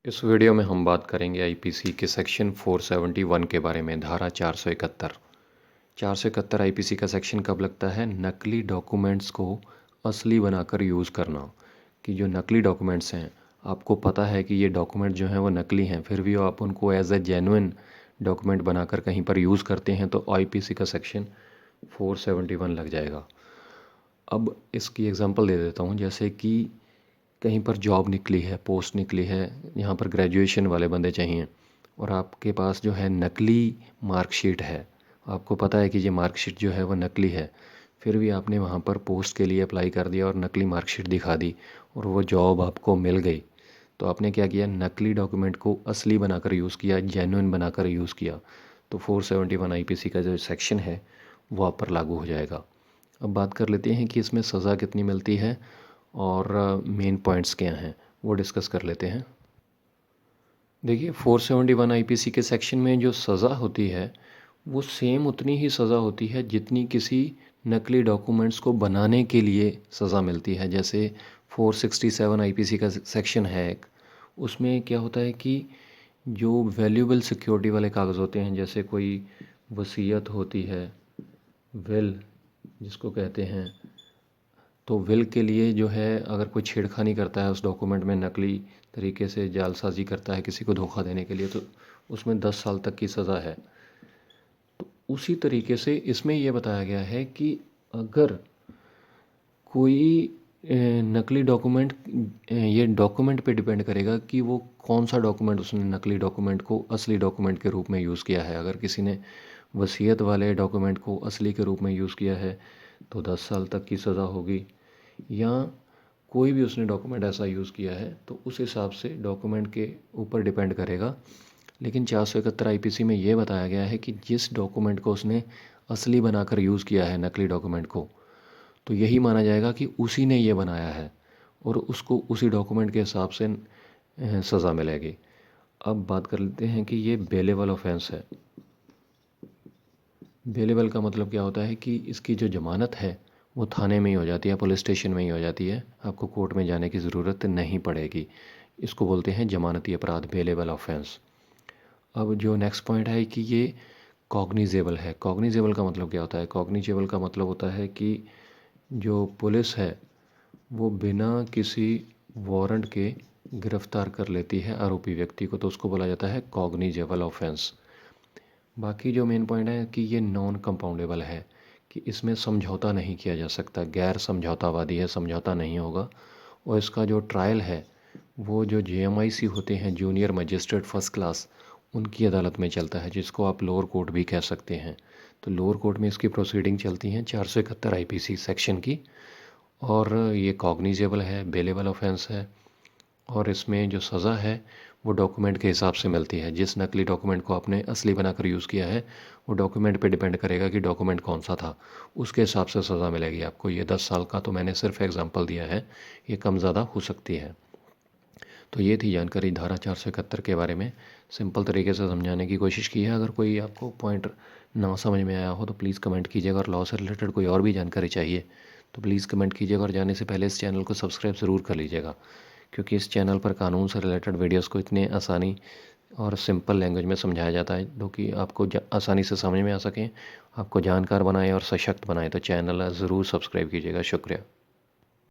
इस वीडियो में हम बात करेंगे आईपीसी के सेक्शन 471 के बारे में। धारा 471 आईपीसी का सेक्शन कब लगता है? नकली डॉक्यूमेंट्स को असली बनाकर यूज़ करना। कि जो नकली डॉक्यूमेंट्स हैं, आपको पता है कि ये डॉक्यूमेंट जो हैं वो नकली हैं, फिर भी आप उनको एज ए जेन्युइन डॉक्यूमेंट बनाकर कहीं पर यूज़ करते हैं तो आईपीसी का सेक्शन 471 लग जाएगा। अब इसकी एग्जांपल दे देता हूँ। जैसे कि कहीं पर जॉब निकली है, पोस्ट निकली है, यहाँ पर ग्रेजुएशन वाले बंदे चाहिए और आपके पास जो है नकली मार्कशीट है। आपको पता है कि ये मार्कशीट जो है वो नकली है, फिर भी आपने वहाँ पर पोस्ट के लिए अप्लाई कर दिया और नकली मार्कशीट दिखा दी और वो जॉब आपको मिल गई। तो आपने क्या किया? नकली डॉक्यूमेंट को असली बनाकर यूज़ किया, जेन्युइन बनाकर यूज़ किया। तो 471 आईपीसी का जो सेक्शन है वो आप पर लागू हो जाएगा। अब बात कर लेते हैं कि इसमें सज़ा कितनी मिलती है और मेन पॉइंट्स क्या हैं, वो डिस्कस कर लेते हैं। देखिए, 471 आईपीसी के सेक्शन में जो सज़ा होती है वो सेम उतनी ही सज़ा होती है जितनी किसी नकली डॉक्यूमेंट्स को बनाने के लिए सज़ा मिलती है। जैसे 467 आईपीसी का सेक्शन है एक, उसमें क्या होता है कि जो वैल्यूएबल सिक्योरिटी वाले कागज़ होते हैं, जैसे कोई वसीयत होती है, विल जिसको कहते हैं, तो विल के लिए जो है अगर कोई छेड़खानी करता है उस डॉक्यूमेंट में, नकली तरीके से जालसाजी करता है किसी को धोखा देने के लिए, तो उसमें 10 साल तक की सज़ा है। तो उसी तरीके से इसमें यह बताया गया है कि अगर कोई नकली डॉक्यूमेंट, ये डॉक्यूमेंट पे डिपेंड करेगा कि वो कौन सा डॉक्यूमेंट उसने नकली डॉक्यूमेंट को असली डॉक्यूमेंट के रूप में यूज़ किया है। अगर किसी ने वसीयत वाले डॉक्यूमेंट को असली के रूप में यूज़ किया है तो 10 साल तक की सज़ा होगी, या कोई भी उसने डॉक्यूमेंट ऐसा यूज़ किया है तो उस हिसाब से डॉक्यूमेंट के ऊपर डिपेंड करेगा। लेकिन 471 आईपीसी में ये बताया गया है कि जिस डॉक्यूमेंट को उसने असली बनाकर यूज़ किया है, नकली डॉक्यूमेंट को, तो यही माना जाएगा कि उसी ने ये बनाया है और उसको उसी डॉक्यूमेंट के हिसाब से सज़ा मिलेगी। अब बात कर लेते हैं कि ये बेलेबल ऑफेंस है। बेलेबल का मतलब क्या होता है कि इसकी जो ज़मानत है वो थाने में ही हो जाती है, पुलिस स्टेशन में ही हो जाती है, आपको कोर्ट में जाने की ज़रूरत नहीं पड़ेगी। इसको बोलते हैं ज़मानती अपराध, बेलेबल ऑफेंस। अब जो नेक्स्ट पॉइंट है कि ये कॉग्निजेबल है। कॉग्निजेबल का मतलब क्या होता है? कॉग्निजेबल का मतलब होता है कि जो पुलिस है वो बिना किसी वारंट के गिरफ्तार कर लेती है आरोपी व्यक्ति को, तो उसको बोला जाता है कॉग्निजेबल ऑफेंस। बाकी जो मेन पॉइंट है कि ये नॉन कंपाउंडेबल है, कि इसमें समझौता नहीं किया जा सकता, गैर समझौतावादी है, समझौता नहीं होगा। और इसका जो ट्रायल है वो जो जेएमआईसी होते हैं, जूनियर मजिस्ट्रेट फर्स्ट क्लास, उनकी अदालत में चलता है, जिसको आप लोअर कोर्ट भी कह सकते हैं। तो लोअर कोर्ट में इसकी प्रोसीडिंग चलती हैं 471 आईपीसी सेक्शन की, और ये कॉग्निजेबल है, बेलेबल ऑफेंस है, और इसमें जो सज़ा है वो डॉक्यूमेंट के हिसाब से मिलती है। जिस नकली डॉक्यूमेंट को आपने असली बनाकर यूज़ किया है वो डॉक्यूमेंट पे डिपेंड करेगा कि डॉक्यूमेंट कौन सा था, उसके हिसाब से सज़ा मिलेगी आपको। ये 10 साल का तो मैंने सिर्फ एग्जांपल दिया है, ये कम ज़्यादा हो सकती है। तो ये थी जानकारी धारा 471 के बारे में। सिंपल तरीके से समझाने की कोशिश की है। अगर कोई आपको पॉइंट ना समझ में आया हो तो प्लीज़ कमेंट कीजिएगा, और लॉ से रिलेटेड कोई और भी जानकारी चाहिए तो प्लीज़ कमेंट कीजिएगा, और जाने से पहले इस चैनल को सब्सक्राइब ज़रूर कर लीजिएगा, क्योंकि इस चैनल पर कानून से रिलेटेड वीडियोस को इतने आसानी और सिंपल लैंग्वेज में समझाया जाता है जो कि आपको आसानी से समझ में आ सकें, आपको जानकार बनाए और सशक्त बनाए। तो चैनल ज़रूर सब्सक्राइब कीजिएगा। शुक्रिया।